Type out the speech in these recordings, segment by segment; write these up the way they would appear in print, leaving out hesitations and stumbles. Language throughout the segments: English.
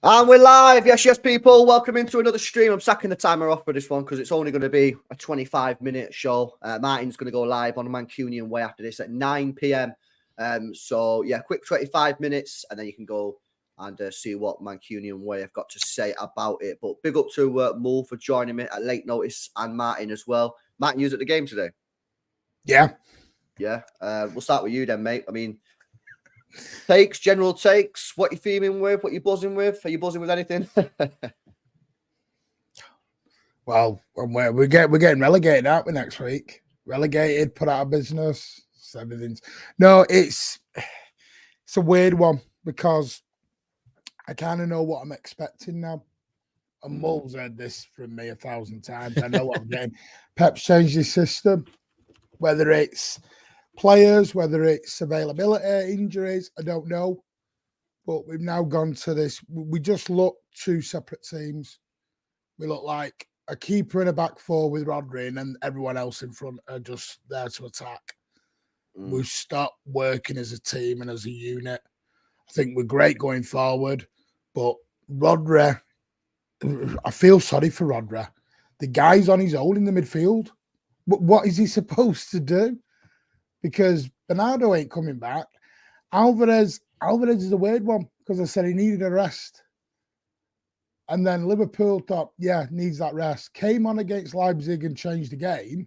And we're live. Yes, people. Welcome into another stream. I'm sacking the timer off for this one because it's only going to be a 25-minute show. Martin's going to go live on Mancunian Way after this at 9 p.m. So, yeah, quick 25 minutes, and then you can go and see what Mancunian Way have got to say about it. But big up to Mull for joining me at late notice, and Martin as well. Martin, you was at the game today? Yeah. Yeah. We'll start with you then, mate. I mean, general takes, what you fuming with, what you buzzing with? Are you buzzing with anything? Well, we're getting relegated, aren't we, next week? Relegated, put out of business. Everything's it's a weird one because I kind of know what I'm expecting now. And Mull's heard this from me 1,000 times. I know what I'm getting. Pep's changed his system, whether it's players, whether it's availability, injuries, I don't know. But we've now gone to this. We just look two separate teams. We look like a keeper in a back four with Rodri, and then everyone else in front are just there to attack. We've stopped working as a team and as a unit. I think we're great going forward, but Rodri, I feel sorry for Rodri. The guy's on his own in the midfield. What is he supposed to do? Because Bernardo ain't coming back. Alvarez is a weird one because I said he needed a rest. And then Liverpool thought, yeah, needs that rest. Came on against Leipzig and changed the game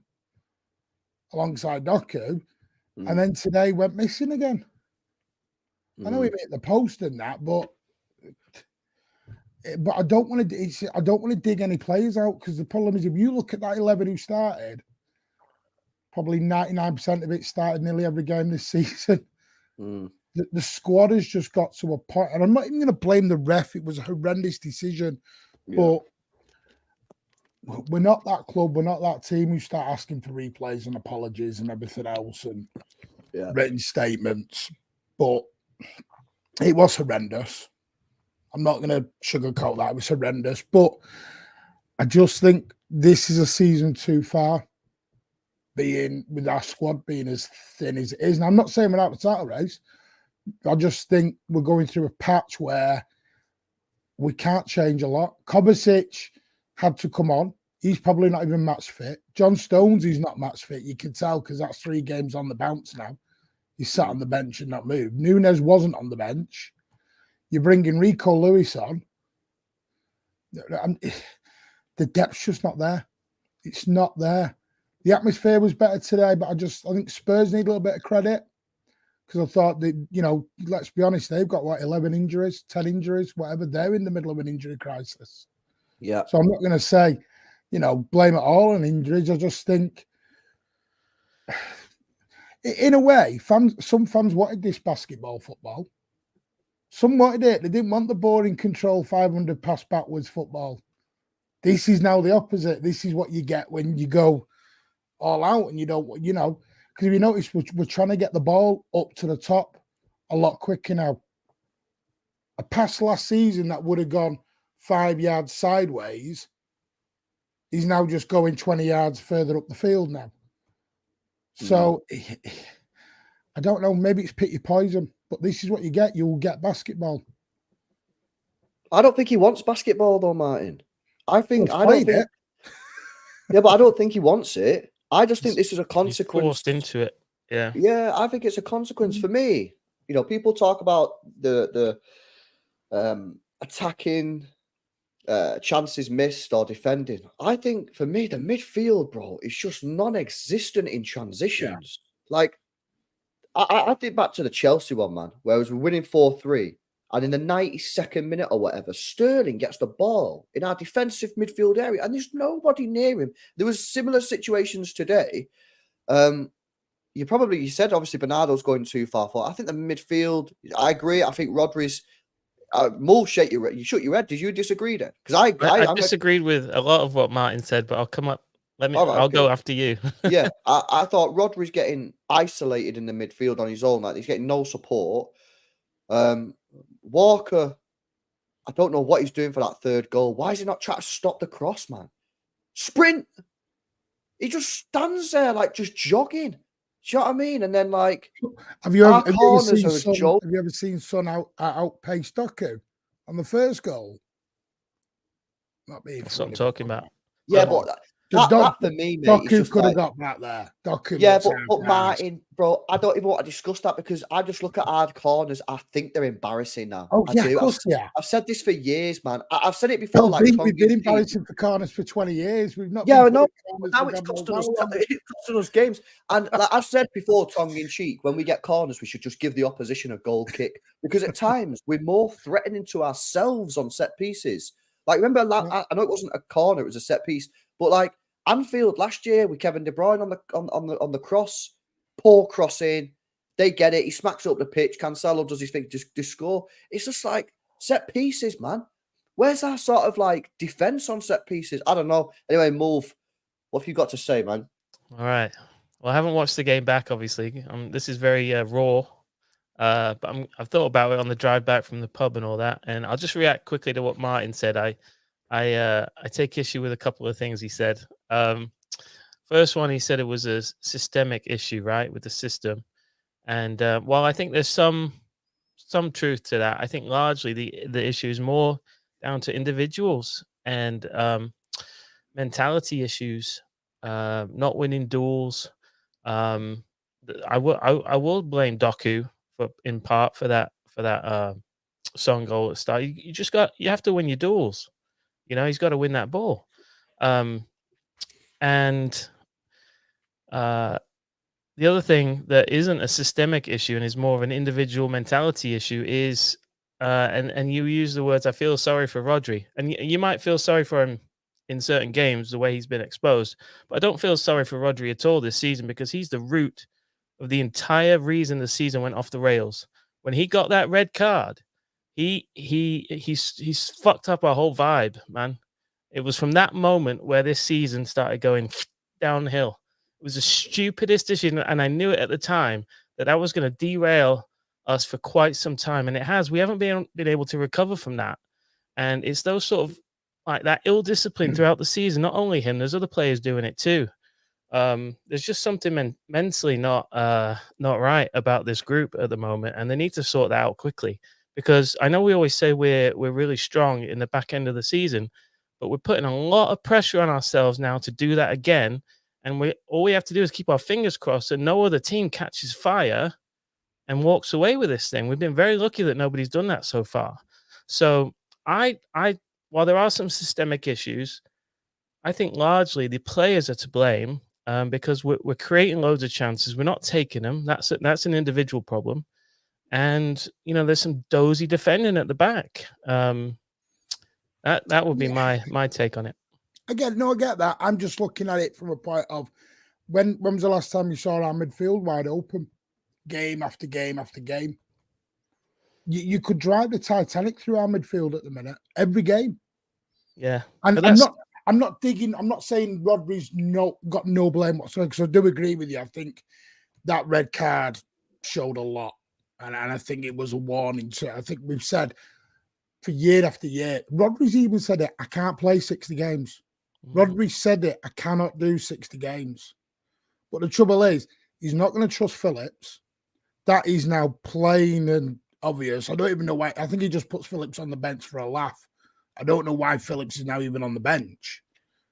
alongside Doku. And then today went missing again. I know he made the post and that, but I don't want to dig any players out because the problem is if you look at that 11 who started, probably 99% of it started nearly every game this season. The squad has just got to a point, and I'm not even going to blame the ref. It was a horrendous decision, but we're not that club. We're not that team who start asking for replays and apologies and everything else and written statements. But it was horrendous. I'm not going to sugarcoat that. It was horrendous. But I just think this is a season too far, with our squad being as thin as it is. And I'm not saying we're out of the title race. I just think we're going through a patch where we can't change a lot. Kovacic had to come on. He's probably not even match fit. John Stones, he's not match fit. You can tell because that's 3 games on the bounce now. He's sat on the bench and not moved. Nunes wasn't on the bench. You're bringing Rico Lewis on. The depth's just not there. It's not there. The atmosphere was better today, but I think Spurs need a little bit of credit because I thought that, let's be honest, they've got 11 injuries, 10 injuries, whatever. They're in the middle of an injury crisis. Yeah. So I'm not going to say, blame it all on injuries. I just think, in a way, some fans wanted this basketball football. Some wanted it. They didn't want the boring control 500 pass backwards football. This is now the opposite. This is what you get when you go all out and you don't, because if you notice, we're trying to get the ball up to the top a lot quicker now. A pass last season that would have gone 5 yards sideways is now just going 20 yards further up the field now. So I don't know, maybe it's pick your poison, but this is what you get. You will get basketball. I don't think he wants basketball though, Martin. Yeah, but I don't think he wants it. I just think this is a consequence. He's forced into it. Yeah. Yeah, I think it's a consequence for me. People talk about the attacking chances missed or defending. I think for me, the midfield, bro, is just non-existent in transitions. Yeah. Like, I think back to the Chelsea one, man, where we're winning 4-3. And in the 92nd minute or whatever, Sterling gets the ball in our defensive midfield area, and there's nobody near him. There was similar situations today. You said obviously Bernardo's going too far forward. I think the midfield, I agree. I think Rodri's Mull, you shook your head. Did you disagree then? Because I disagreed with a lot of what Martin said, but I'll come up. I'll go after you. Yeah, I thought Rodri's getting isolated in the midfield on his own. Like he's getting no support. Walker, I don't know what he's doing for that third goal. Why is he not trying to stop the cross, man? Sprint. He just stands there like just jogging. Do you know what I mean? And then like, have you ever seen Son outpace Doku? on the first goal. Not being That's what I'm talking about. Yeah, but that for me, mate, Doku could have got back there. Doku, yeah, but Martin, bro, I don't even want to discuss that because I just look at hard corners. I think they're embarrassing now. Oh, yeah, I do. of course, yeah. I've said this for years, man. I've said it before. We've been embarrassing for corners for 20 years. We've not. Yeah, I know. Now it's costing us games. And like I've said before, tongue in cheek, when we get corners, we should just give the opposition a goal kick because at times we're more threatening to ourselves on set pieces. Like remember, I know it wasn't a corner; it was a set piece, but like. Anfield last year with Kevin De Bruyne on the cross, poor crossing. They get it. He smacks up the pitch. Cancelo does his thing, just score. It's just like set pieces, man. Where's our sort of like defense on set pieces? I don't know. Anyway, Move. What have you got to say, man? All right. Well, I haven't watched the game back, obviously. This is very raw. But I've thought about it on the drive back from the pub and all that, and I'll just react quickly to what Martin said. I take issue with a couple of things he said. First one, he said it was a systemic issue, right, with the system. And while I think there's some truth to that, I think largely the issue is more down to individuals and mentality issues, not winning duels. I will blame Doku in part for that Son goal at the start. You have to win your duels. You know, he's got to win that ball. And the other thing that isn't a systemic issue and is more of an individual mentality issue is, and you use the words, I feel sorry for Rodri. And you might feel sorry for him in certain games, the way he's been exposed. But I don't feel sorry for Rodri at all this season because he's the root of the entire reason the season went off the rails. When he got that red card, he's fucked up our whole vibe, man. It was from that moment where this season started going downhill. It was the stupidest decision, and I knew it at the time that was going to derail us for quite some time, and it has. We haven't been able to recover from that, and it's those sort of like that ill discipline throughout the season. Not only him, there's other players doing it too. There's just something mentally not right about this group at the moment, and they need to sort that out quickly. Because I know we always say we're really strong in the back end of the season, but we're putting a lot of pressure on ourselves now to do that again. And all we have to do is keep our fingers crossed that no other team catches fire and walks away with this thing. We've been very lucky that nobody's done that so far. So while there are some systemic issues, I think largely the players are to blame because we're creating loads of chances. We're not taking them. That's an individual problem. And, you know, there's some dozy defending at the back. That would be my take on it. Again, no, I get that. I'm just looking at it from a point of when was the last time you saw our midfield wide open? Game after game after game. You could drive the Titanic through our midfield at the minute, every game. Yeah. And I'm not saying Rodri's got no blame whatsoever, because I do agree with you. I think that red card showed a lot. And I think it was a warning. So I think we've said for year after year, Rodri's even said it, I can't play 60 games. Rodri said it, I cannot do 60 games. But the trouble is, he's not going to trust Phillips. That is now plain and obvious. I don't even know why. I think he just puts Phillips on the bench for a laugh. I don't know why Phillips is now even on the bench.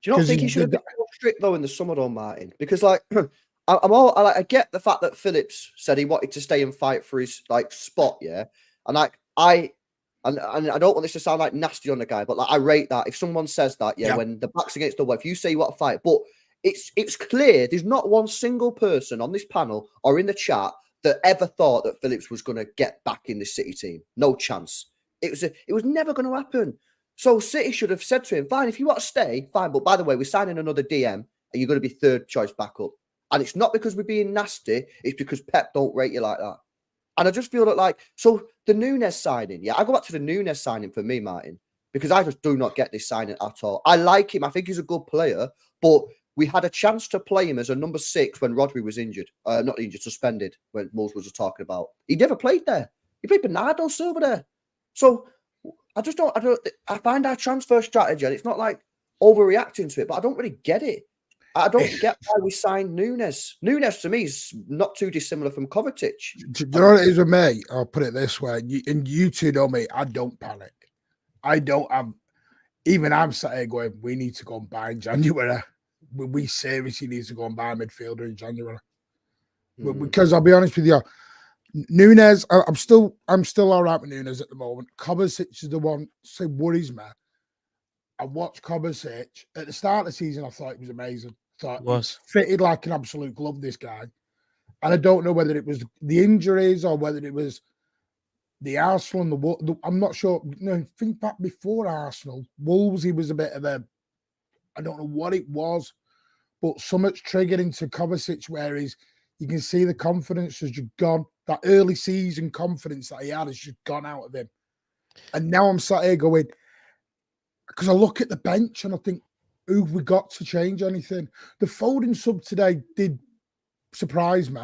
Do you not think he should have been more strict though in the summer though, Martin? Because like I get the fact that Phillips said he wanted to stay and fight for his like spot, yeah. And like I don't want this to sound like nasty on the guy, but like I rate that if someone says that, yeah, when the back's against the wall, if you say you want to fight, but it's clear there's not one single person on this panel or in the chat that ever thought that Phillips was going to get back in the City team. No chance. It was never going to happen. So City should have said to him, fine, if you want to stay, fine. But by the way, we're signing another DM and you're going to be third choice backup. And it's not because we're being nasty. It's because Pep don't rate you like that. And I just feel that like, so the Núñez signing, yeah, I go back to the Núñez signing for me, Martin, because I just do not get this signing at all. I like him. I think he's a good player, but we had a chance to play him as a number 6 when Rodri was injured. Not injured, suspended, when Mose was just talking about. He never played there. He played Bernardo Silva there. So I find our transfer strategy, and it's not like overreacting to it, but I don't really get it. I don't get why we signed Núñez. Núñez, to me, is not too dissimilar from Kovacic. Do you know what it is with me? I'll put it this way. You two know me. I don't panic. I don't have. Even I'm sat here going, we need to go and buy in January. We seriously need to go and buy a midfielder in January. Because I'll be honest with you, Nunes, I'm still all right with Nunes at the moment. Kovacic is the one that worries me. I watched Kovacic at the start of the season. I thought he was amazing. Thought he was fitted like an absolute glove, this guy. And I don't know whether it was the injuries or whether it was the Arsenal and the I'm not sure. No, think back before Arsenal, Wolves. He was a bit of a, I don't know what it was, but so much triggered into Kovacic where you can see the confidence has just gone. That early season confidence that he had has just gone out of him. And now I'm sat here going, because I look at the bench and I think, who've we got to change anything? The Foden sub today did surprise me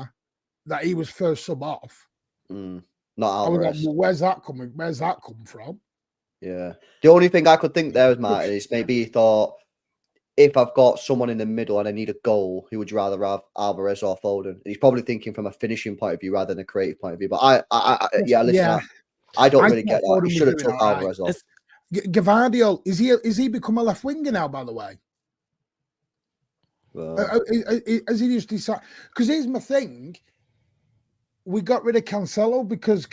that he was first sub off. Not Alvarez. I was like, well, where's that coming? Where's that come from? Yeah. The only thing I could think there was, Martin, is maybe he thought, if I've got someone in the middle and I need a goal, who would you rather have, Alvarez or Foden? He's probably thinking from a finishing point of view rather than a creative point of view. But I don't really get that. He should have took Alvarez off. Guardiola, is he become a left winger now, by the way? Has he just decided? Because here's my thing. We got rid of Cancelo because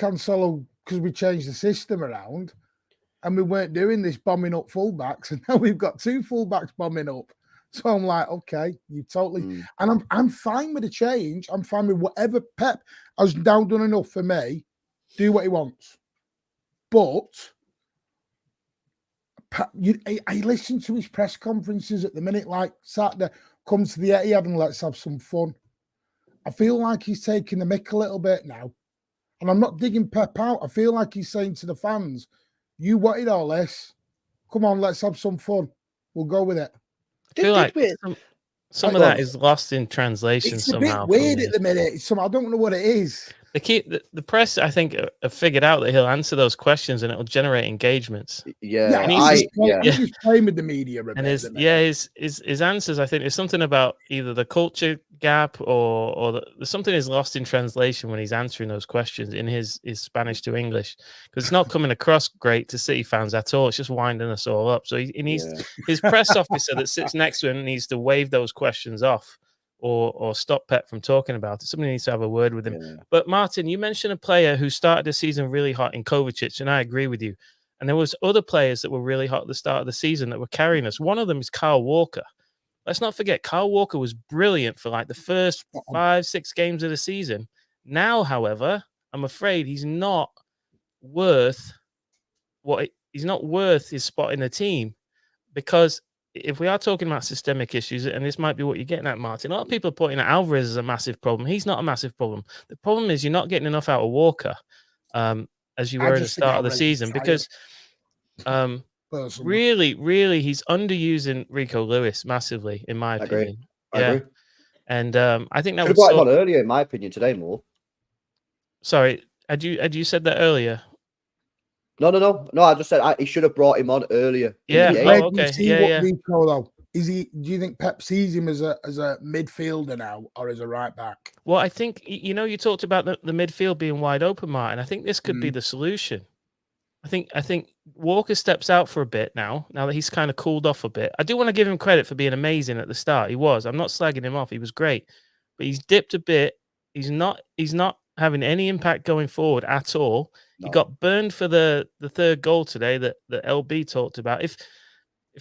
we changed the system around and we weren't doing this bombing up fullbacks, and now we've got two fullbacks bombing up. So I'm like, okay, you totally and I'm fine with the change. I'm fine with whatever. Pep has now done enough for me. Do what he wants. But I listen to his press conferences at the minute, like Saturday, come to the Etihad and let's have some fun. I feel like he's taking the mick a little bit now. And I'm not digging Pep out. I feel like he's saying to the fans, you wanted all this. Come on, let's have some fun. We'll go with it. I feel like some of that is lost in translation somehow. It's a bit weird at the minute. I don't know what it is. The press, I think, have figured out that he'll answer those questions and it'll generate engagements. Yeah, and he's playing with the media. And his answers, I think, there's something about either the culture gap or there's something is lost in translation when he's answering those questions in his Spanish to English, because it's not coming across great to City fans at all. It's just winding us all up. So he needs his press officer that sits next to him needs to wave those questions off. Or stop Pep from talking about it. Somebody needs to have a word with him. Yeah. But Martin, you mentioned a player who started the season really hot in Kovacic, and I agree with you. And there was other players that were really hot at the start of the season that were carrying us. One of them is Karl Walker. Let's not forget, Karl Walker was brilliant for like the first 5-6 games of the season. Now, however, I'm afraid he's not worth his spot in the team, because if we are talking about systemic issues, and this might be what you're getting at, Martin, a lot of people are pointing at Alvarez as a massive problem. He's not a massive problem. The problem is you're not getting enough out of Walker as you were at the start of the season, because really he's underusing Rico Lewis massively, in my opinion. I agree. And I think that was brought him on earlier, in my opinion, today more. Sorry, had you said that earlier? No. I just said he should have brought him on earlier. Yeah. Okay. Yeah. Rico, though, do you think Pep sees him as a midfielder now or as a right back? Well, I think you talked about the midfield being wide open, Martin. I think this could be the solution. I think Walker steps out for a bit now that he's kind of cooled off a bit. I do want to give him credit for being amazing at the start. He was. I'm not slagging him off. He was great, but he's dipped a bit. He's not having any impact going forward at all. No. He got burned for the third goal today that LB talked about. If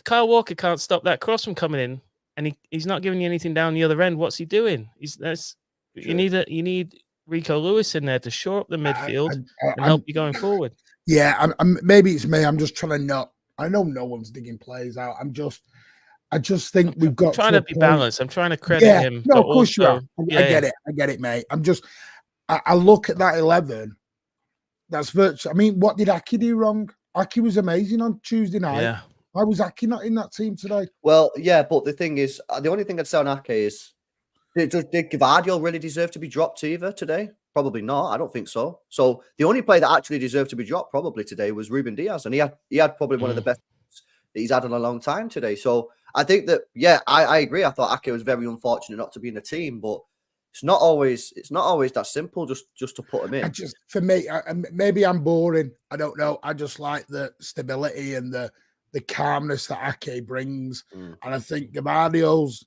Kyle Walker can't stop that cross from coming in, and he's not giving you anything down the other end, what's he doing? You need Rico Lewis in there to shore up the midfield and help you going forward. Yeah, maybe it's me. I'm just trying to I know no one's digging plays out. I just think we've got. I'm trying to be balanced. I'm trying to credit him. No, of course you are. I get it, mate. I look at that 11. That's virtual. I mean, what did Aki do wrong? Aki was amazing on Tuesday night. Yeah. Why was Aki not in that team today? Well, yeah, but the thing is, the only thing I'd say on Aki is, did Guardiola really deserve to be dropped either today? Probably not. I don't think so. So the only player that actually deserved to be dropped probably today was Ruben Diaz, and he had probably one of the best that he's had in a long time today. So I think that, I agree. I thought Ake was very unfortunate not to be in the team, but It's not always that simple just to put them in. For me, maybe I'm boring. I don't know. I just like the stability and the calmness that Ake brings. And I think Gabardio's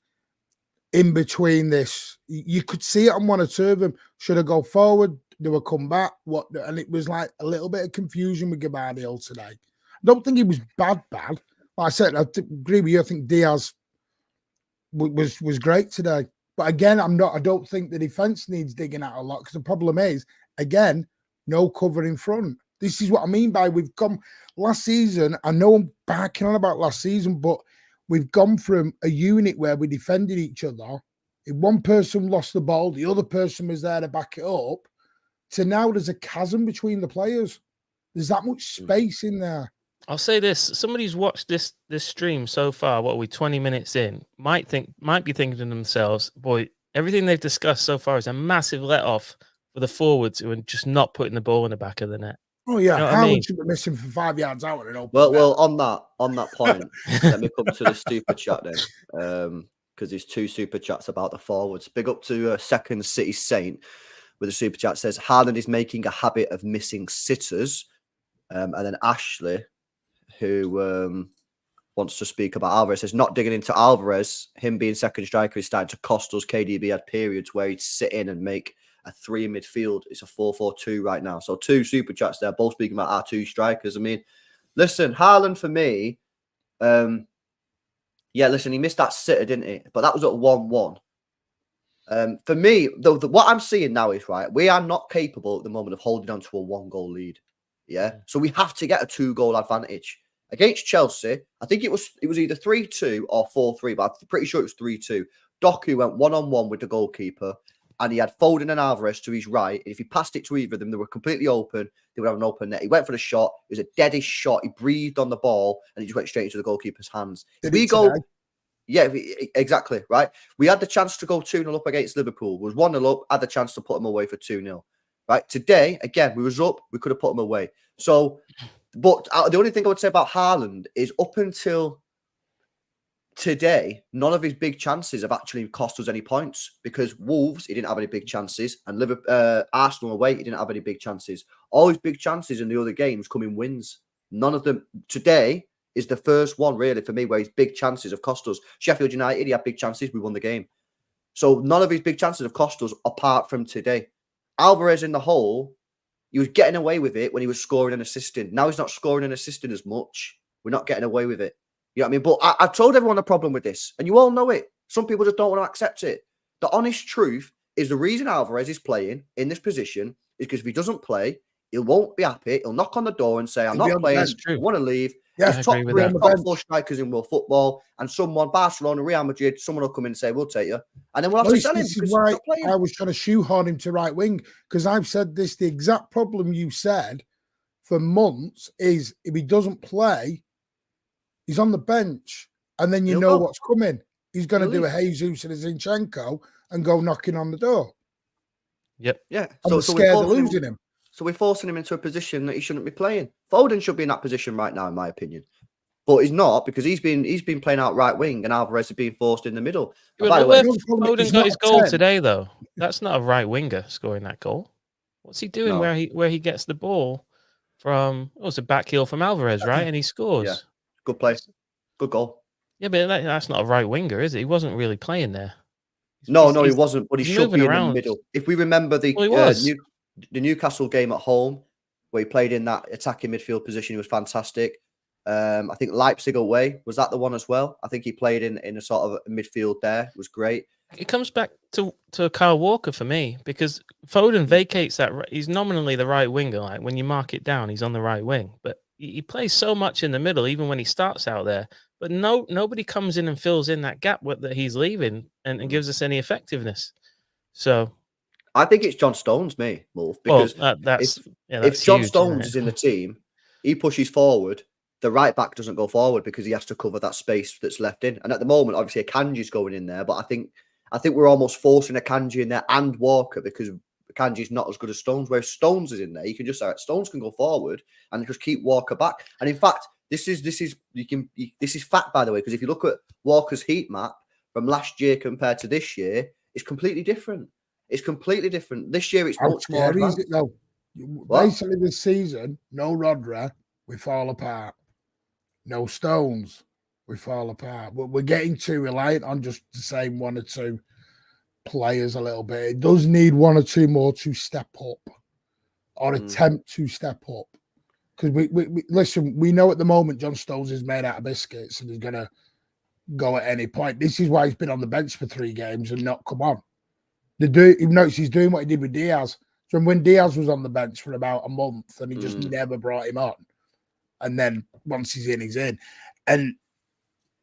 in between this. You could see it on one or two of them. Should I go forward? Do I come back? What? And it was like a little bit of confusion with Gabardio today. I don't think he was bad. Like I said, I agree with you. I think Diaz was great today. But again, I don't think the defense needs digging out a lot, because the problem is, again, no cover in front. This is what I mean by we've come last season. I know I'm backing on about last season, but we've gone from a unit where we defended each other. If one person lost the ball, the other person was there to back it up, to now there's a chasm between the players. There's that much space in there. I'll say this: somebody who's watched this stream so far, what are we, 20 minutes in, might be thinking to themselves, boy, everything they've discussed so far is a massive let off for the forwards who are just not putting the ball in the back of the net. Oh yeah, you know Howard should be missing for 5 yards out. Well, on that point, let me come to the super chat then, because there's two super chats about the forwards. Big up to Second City Saint with a super chat, says Haaland is making a habit of missing sitters, and then Ashley, who wants to speak about Alvarez, says not digging into Alvarez, him being second striker is starting to cost us. KDB had periods where he'd sit in and make a 3 in midfield. It's a 4-4-2 right now. So two super chats there, both speaking about our two strikers. I mean, listen, Haaland for me, listen, he missed that sitter, didn't he? But that was at 1-1. For me, what I'm seeing now is, right, we are not capable at the moment of holding on to a 1-goal lead. Yeah. So we have to get a 2-goal advantage. Against Chelsea, I think it was either 3-2 or 4-3, but I'm pretty sure it was 3-2. Doku went one-on-one with the goalkeeper, and he had Foden and Alvarez to his right. And if he passed it to either of them, they were completely open. They would have an open net. He went for the shot. It was a deadish shot. He breathed on the ball, and he just went straight into the goalkeeper's hands. Yeah, exactly, right? We had the chance to go 2-0 up against Liverpool. It was 1-0 up, had the chance to put them away for 2-0. Right? Today, again, we was up. We could have put them away. So, but the only thing I would say about Haaland is up until today, none of his big chances have actually cost us any points, because Wolves, he didn't have any big chances, and Arsenal away, he didn't have any big chances. All his big chances in the other games come in wins. None of them. Today is the first one, really, for me, where his big chances have cost us. Sheffield United, he had big chances. We won the game. So none of his big chances have cost us apart from today. Alvarez in the hole, he was getting away with it when he was scoring and assisting. Now he's not scoring and assisting as much. We're not getting away with it. You know what I mean? But I've told everyone the problem with this, and you all know it. Some people just don't want to accept it. The honest truth is the reason Alvarez is playing in this position is because if he doesn't play, he won't be happy. He'll knock on the door and say, I'm not playing. I want to leave. Yeah, There's top 4 strikers in world football, and someone, Barcelona, Real Madrid, someone will come in and say, we'll take you. And then we'll have to sell him. This is why I was trying to shoehorn him to right wing, because I've said this, the exact problem you said for months is if he doesn't play, he's on the bench, and then you know what's coming. He's going to do a Jesus and a Zinchenko and go knocking on the door. Yep. Yeah. So we're scared of losing him. So we're forcing him into a position that he shouldn't be playing. Foden should be in that position right now, in my opinion. But he's not, because he's been playing out right wing, and Alvarez is being forced in the middle. Yeah, by the way, Foden got his goal today, though. That's not a right winger scoring that goal. What's he doing where he gets the ball from? Oh, it's a back heel from Alvarez, right? And he scores. Yeah. Good play. Good goal. Yeah, but that's not a right winger, is it? He wasn't really playing there. He wasn't, but he should be in the middle. If we remember the Newcastle game at home, where he played in that attacking midfield position, he was fantastic. I think Leipzig away, was that the one as well? I think he played in a sort of midfield there. It was great. It comes back to Kyle Walker for me, because Foden vacates that. He's nominally the right winger. Like when you mark it down, he's on the right wing, but he plays so much in the middle, even when he starts out there. But nobody comes in and fills in that gap that he's leaving and gives us any effectiveness. So I think it's John Stones, me, Wolf, because if John Stones is in the team, he pushes forward. The right back doesn't go forward because he has to cover that space that's left in. And at the moment, obviously, Akanji's going in there, but I think we're almost forcing Akanji in there and Walker, because Akanji's not as good as Stones. Where if Stones is in there, you can just say Stones can go forward and just keep Walker back. And in fact, this is fact, by the way, because if you look at Walker's heat map from last year compared to this year, it's completely different. It's completely different. This year, it's How much more scary is advanced. it though? Basically, this season, no Rodri, we fall apart. No Stones, we fall apart. We're getting too reliant on just the same one or two players a little bit. It does need one or two more to step up or attempt to step up. Because we listen, we know at the moment John Stones is made out of biscuits and he's going to go at any point. This is why he's been on the bench for 3 games and not come on. You've noticed he's doing what he did with Diaz. So when Diaz was on the bench for about a month and he just never brought him on. And then once he's in, he's in. And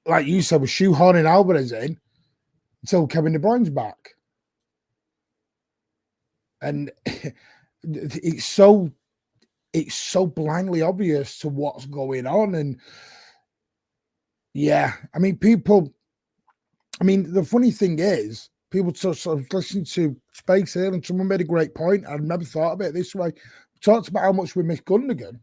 like you said, we're shoehorning Alvarez in until Kevin De Bruyne's back. And it's so blindly obvious to what's going on. And yeah, I mean, the funny thing is, people sort of listening to Space here, and someone made a great point. I've never thought about it this way. We talked about how much we miss Gundogan.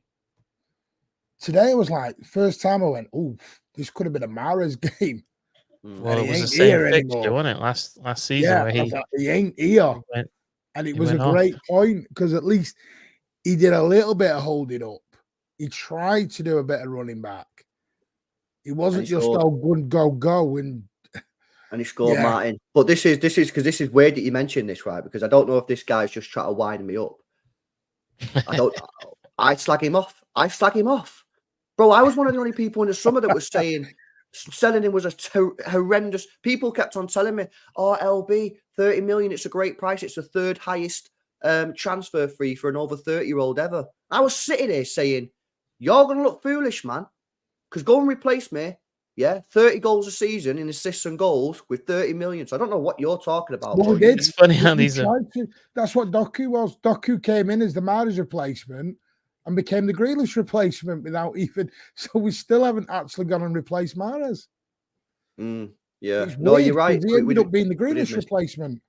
Today I was like, first time I went, oh, this could have been a Mahrez game. Well, it was the same fixture, wasn't it? Last season, yeah, where he ain't here. And it was a great point because at least he did a little bit of holding up. He tried to do a bit of running back. He wasn't just go and he scored, Martin. But this is because this is weird that you mentioned this, right? Because I don't know if this guy's just trying to wind me up. I slag him off. Bro, I was one of the only people in the summer that was saying selling him was a horrendous. People kept on telling me, oh, LB, 30 million, it's a great price. It's the 3rd highest transfer fee for an over 30-year-old ever. I was sitting there saying, you're going to look foolish, man, because go and replace me. Yeah, 30 goals a season in assists and goals with 30 million. So I don't know what you're talking about. Well, it's funny how these are. That's what Doku was. Doku came in as the Mahrez replacement and became the Grealish replacement without even. So we still haven't actually gone and replaced Mahrez. Yeah, no, you're right. He ended up being the Grealish replacement.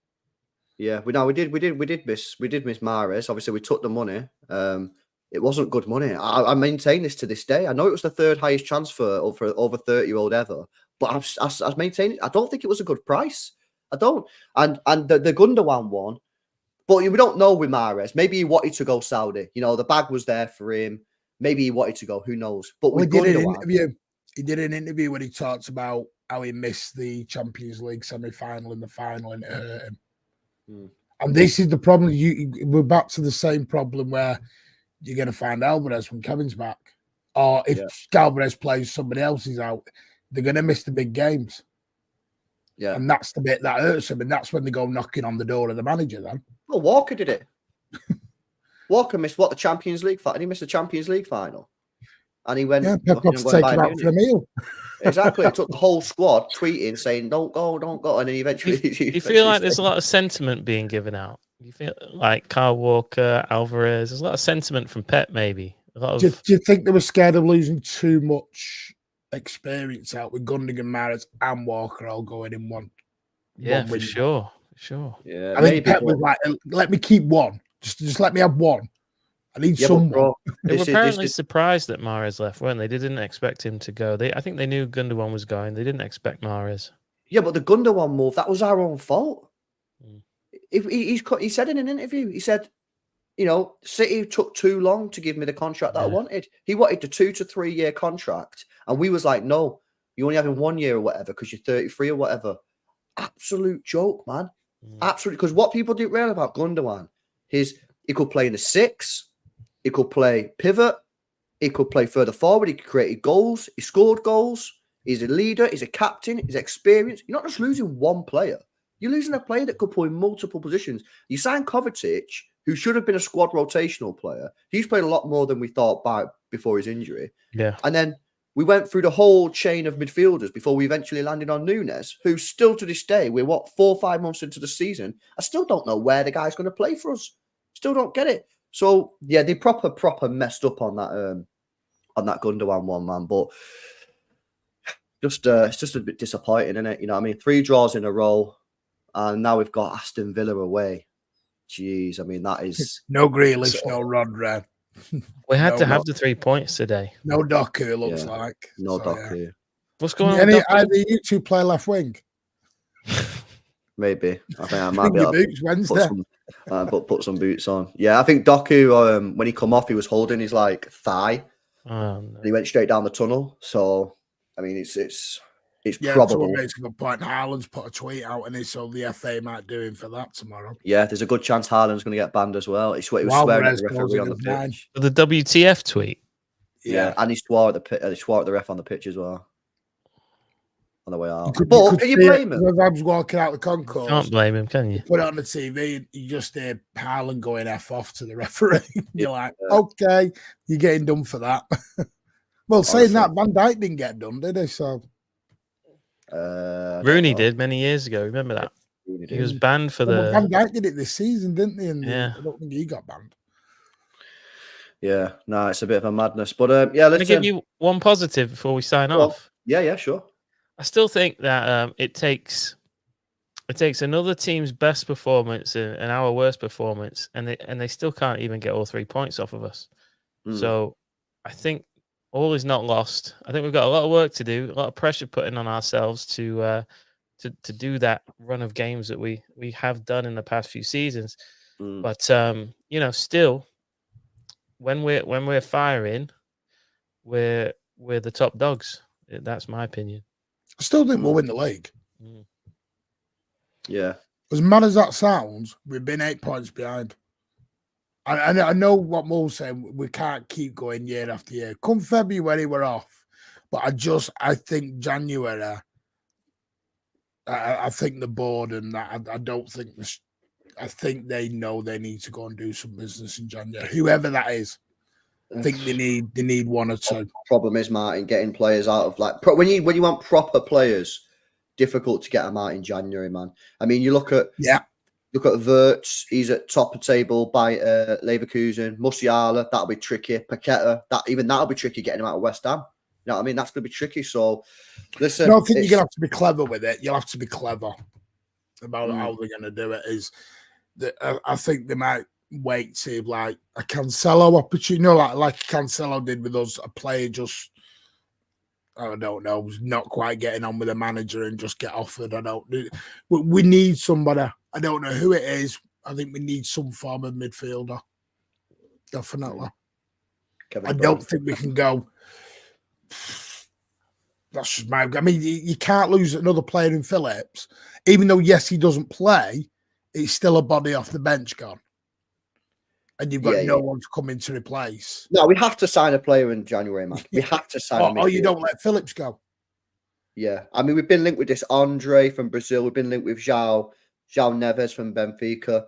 Yeah, we did miss Mahrez. Obviously, we took the money. It wasn't good money. I maintain this to this day. I know it was the 3rd highest transfer over 30-year-old ever, but I've maintained it. I don't think it was a good price. I don't. And the Gundogan one, but we don't know with Mahrez. Maybe he wanted to go Saudi. You know, the bag was there for him. Maybe he wanted to go. Who knows? But he did an interview when he talked about how he missed the Champions League semi-final and the final, and it hurt him. And this is the problem. We're back to the same problem where you're going to find Alvarez when Kevin's back. Or if Alvarez plays, somebody else is out. They're going to miss the big games. Yeah. And that's the bit that hurts them. And that's when they go knocking on the door of the manager then. Well, Walker did it. Walker missed the Champions League final? He missed the Champions League final. And he went... Yeah, Pep got to take him out for a meal. Exactly. It took the whole squad tweeting, saying, don't go. And then eventually... Do you feel like there's a lot of sentiment being given out? You feel like Kyle Walker, Alvarez, there's a lot of sentiment from Pep, maybe. Do you think they were scared of losing too much experience out with Gundogan, Mahrez, and Walker all going in one? Yeah, for sure. Yeah, I think Pep was like, let me keep one. Just let me have one. I need someone. They were apparently surprised that Mahrez left, weren't they? They didn't expect him to go. I think they knew Gundogan was going. They didn't expect Mahrez. Yeah, but the Gundogan move, that was our own fault. He said in an interview, he said, you know, City took too long to give me the contract that I wanted. He wanted the 2 to 3 year contract. And we was like, no, you only having 1 year or whatever because you're 33 or whatever. Absolute joke, man. Absolutely. Because what people didn't realize about Gundogan is he could play in the 6, he could play pivot, he could play further forward, he created goals, he scored goals, he's a leader, he's a captain, he's experienced. You're not just losing one player. You're losing a player that could play in multiple positions. You signed Kovacic, who should have been a squad rotational player. He's played a lot more than we thought before his injury. Yeah. And then we went through the whole chain of midfielders before we eventually landed on Nunes, who still to this day, we're 4 or 5 months into the season. I still don't know where the guy's going to play for us. Still don't get it. So yeah, they proper messed up on that Gundogan one, man. But it's just a bit disappointing, isn't it? You know what I mean? 3 draws in a row. And now we've got Aston Villa away. Jeez, I mean, that is... No Grealish, no Rodri. We had to have the 3 points today. No Doku, it looks like. No Doku. Yeah. What's going on with Doku? Either you two play left wing? Maybe. I think I might Bring be your able to boots Wednesday. put some boots on. Yeah, I think Doku, when he come off, he was holding his like thigh, No. and he went straight down the tunnel. So, I mean, it's Yeah, probable. someone makes a good point. Haaland's put a tweet out, and so the FA might do him for that tomorrow. Yeah, there's a good chance Haaland's going to get banned as well. He was Wow, swearing at Perez the goes referee in on the of 9. pitch. The WTF tweet. Yeah, and he swore at the ref on the pitch as well on the way out. You But can you blame him? As I was walking out the concourse, Can't blame him, can you? put it on the TV, you just hear Haaland going F off to the referee. You're like, okay, you're getting done for that. Well, saying that, Van Dijk didn't get done, did he? So Rooney did many years ago. Remember that? He was banned for the. Van Dijk did it this season, didn't he? And Yeah. I don't think he got banned. Yeah, no, it's a bit of a madness. But yeah, let's give you one positive before we sign off. Yeah, sure. I still think that it takes another team's best performance and our worst performance, and they still can't even get all 3 points off of us. So I think all is not lost. I think we've got a lot of work to do, a lot of pressure putting on ourselves to do that run of games that we have done in the past few seasons. But still, when we're firing, we're the top dogs. That's my opinion. I still think we'll win the league. Yeah. As mad as that sounds, we've been 8 points behind. I know what Mo's saying. We can't keep going year after year. Come February, we're off. But I think January, I think the board and that, I don't think this. I think they know they need to go and do some business in January. Whoever that is, I think they need one or two. Problem is, Martin, getting players out of when you want proper players, difficult to get them out in January, man. I mean, you look at Wirtz, he's at top of table by Leverkusen. Musiala, that'll be tricky. Paqueta, that'll be tricky getting him out of West Ham. You know what I mean? That's going to be tricky. So, listen. No, I think you're going to have to be clever with it. You'll have to be clever about how they're going to do it. I think they might wait to like a Cancelo opportunity, like Cancelo did with us, a player just, I don't know, not quite getting on with the manager and just get offered. We need somebody. I don't know who it is. I think we need some form of midfielder. Definitely. I don't think we can go. That's just my. I mean, you can't lose another player in Phillips, even though yes, he doesn't play. It's still a body off the bench gone, and you've got no one to come in to replace. No, we have to sign a player in January, man. We have to sign. Or you don't let Phillips go. Yeah, I mean, we've been linked with this Andre from Brazil. We've been linked with João Neves from Benfica.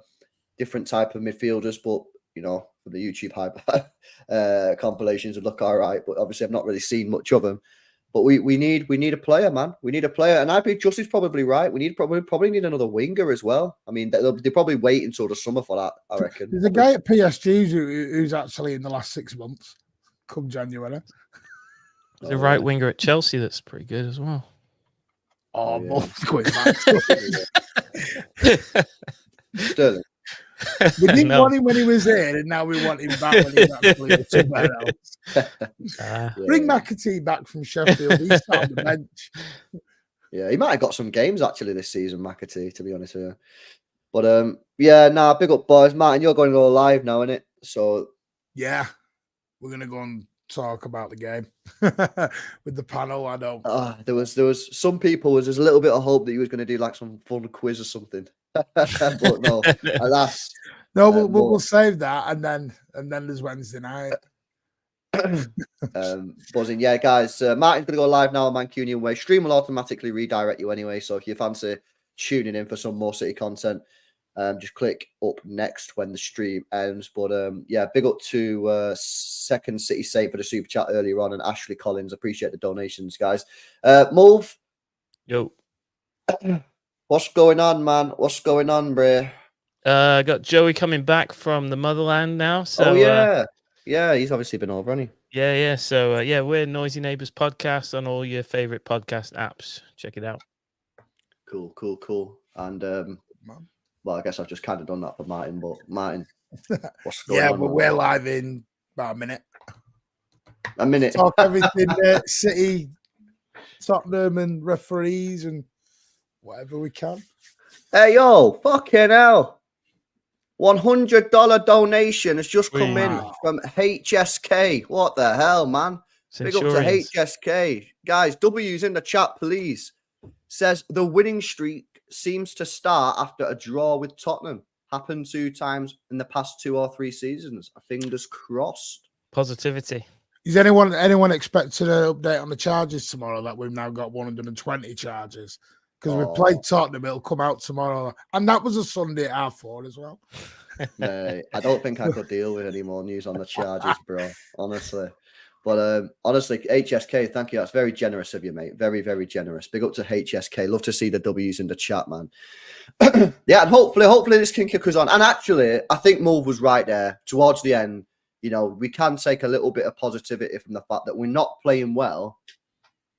Different type of midfielders, but for the YouTube hype compilations, would look all right. But obviously, I've not really seen much of them. But we need a player, man. We need a player, and I think Justy's probably right. We probably need another winger as well. I mean, they'll probably wait until the summer for that. I reckon. There's a guy at PSG who's actually in the last 6 months, come January. There's a right winger at Chelsea that's pretty good as well. Oh, Mo's going back. Sterling. We didn't want him when he was here, and now we want him back when he's actually somewhere else. Bring McAtee back from Sheffield. He's on the bench. Yeah, he might have got some games actually this season, McAtee, to be honest with you. But big up, boys. Martin, you're going to go live now, innit? So yeah, we're going to go and talk about the game with the panel. I don't. There was some people. There's a little bit of hope that he was going to do like some fun quiz or something. But no, alas. No, we'll save that, and then there's Wednesday night. Buzzing, yeah, guys. Martin's gonna go live now on Mancunian Way. Stream will automatically redirect you anyway. So if you fancy tuning in for some more City content, just click up next when the stream ends. But big up to Second City Saint for the super chat earlier on, and Ashley Collins. Appreciate the donations, guys. Move. Yo. What's going on, man? What's going on, bro? Got Joey coming back from the motherland now. So yeah, he's obviously been over, hasn't he? Yeah. So we're Noisy Neighbours podcast on all your favorite podcast apps. Check it out. Cool. And well, I guess I've just kind of done that for Martin. But Martin, what's going on? Yeah, we're live in about a minute. A minute. Talk everything City, Tottenham, and referees and whatever we can. Hey, yo, fucking hell. $100 donation has just come in Wow. from HSK. What the hell, man? Big up to Centurions. HSK. Guys, W's in the chat, please. Says the winning streak seems to start after a draw with Tottenham. Happened 2 times in the past 2 or 3 seasons. Fingers crossed. Positivity. Is anyone expecting an update on the charges tomorrow that we've now got 120 charges? Because we played Tottenham, it'll come out tomorrow. And that was a Sunday at 4 as well. Mate, I don't think I could deal with any more news on the charges, bro. Honestly. But honestly, HSK, thank you. That's very generous of you, mate. Very, very generous. Big up to HSK. Love to see the W's in the chat, man. Yeah, and hopefully this can kick us on. And actually, I think Mulv was right there towards the end. You know, we can take a little bit of positivity from the fact that we're not playing well.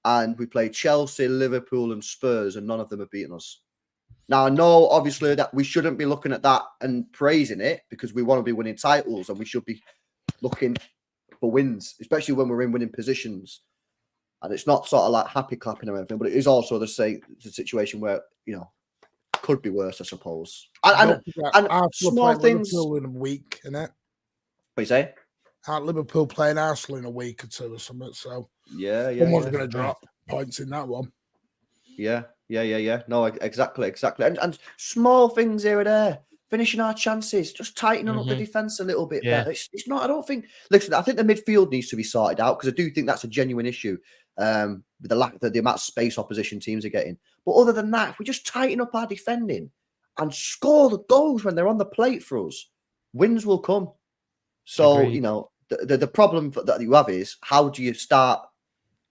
And we played Chelsea, Liverpool, and Spurs, and none of them have beaten us. Now, I know, obviously, that we shouldn't be looking at that and praising it because we want to be winning titles and we should be looking for wins, especially when we're in winning positions. And it's not sort of like happy clapping or anything, but it is also the situation where, you know, could be worse, I suppose. And small things. Liverpool in a week, innit? What you say? Liverpool playing Arsenal in a week or 2 or something. So someone's going to drop points in that one. Yeah. No, exactly. And small things here and there. Finishing our chances, just tightening up the defense a little bit better. It's not, I don't think, listen, I think the midfield needs to be sorted out because I do think that's a genuine issue with the amount of space opposition teams are getting. But other than that, if we just tighten up our defending and score the goals when they're on the plate for us, wins will come. So, Agreed. you know, the problem that you have is how do you start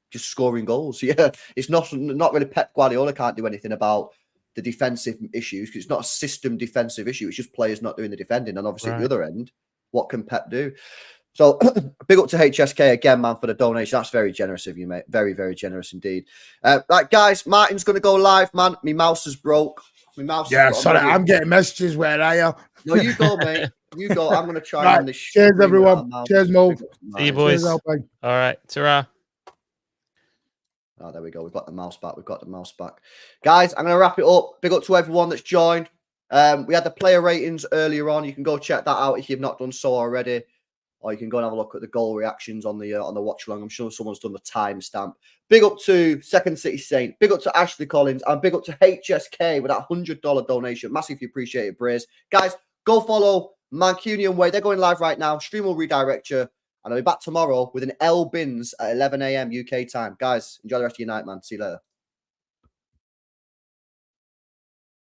just scoring goals? Yeah, it's not really Pep Guardiola can't do anything about the defensive issues because it's not a system defensive issue. It's just players not doing the defending. And obviously at the other end, what can Pep do? So big up to HSK again, man, for the donation. That's very generous of you, mate. Very, very generous indeed. Right, guys, Martin's going to go live, man. My mouse is broke. Sorry, I'm getting messages. Where are you? No, you go, mate. You go. I'm going to try right, on this. Cheers, everyone. Cheers, Mo. See you, boys. Cheers, all right. Ta-ra. Oh, there we go. We've got the mouse back. Guys, I'm going to wrap it up. Big up to everyone that's joined. We had the player ratings earlier on. You can go check that out if you've not done so already. Or you can go and have a look at the goal reactions on the watch along. I'm sure someone's done the timestamp. Big up to Second City Saint. Big up to Ashley Collins. And big up to HSK with that $100 donation. Massively appreciate it, Braze. Guys, go follow Mancunian Way. They're going live right now. Stream will redirect you. And I'll be back tomorrow with an L Bins at 11 a.m. UK time. Guys, enjoy the rest of your night, man. See you later.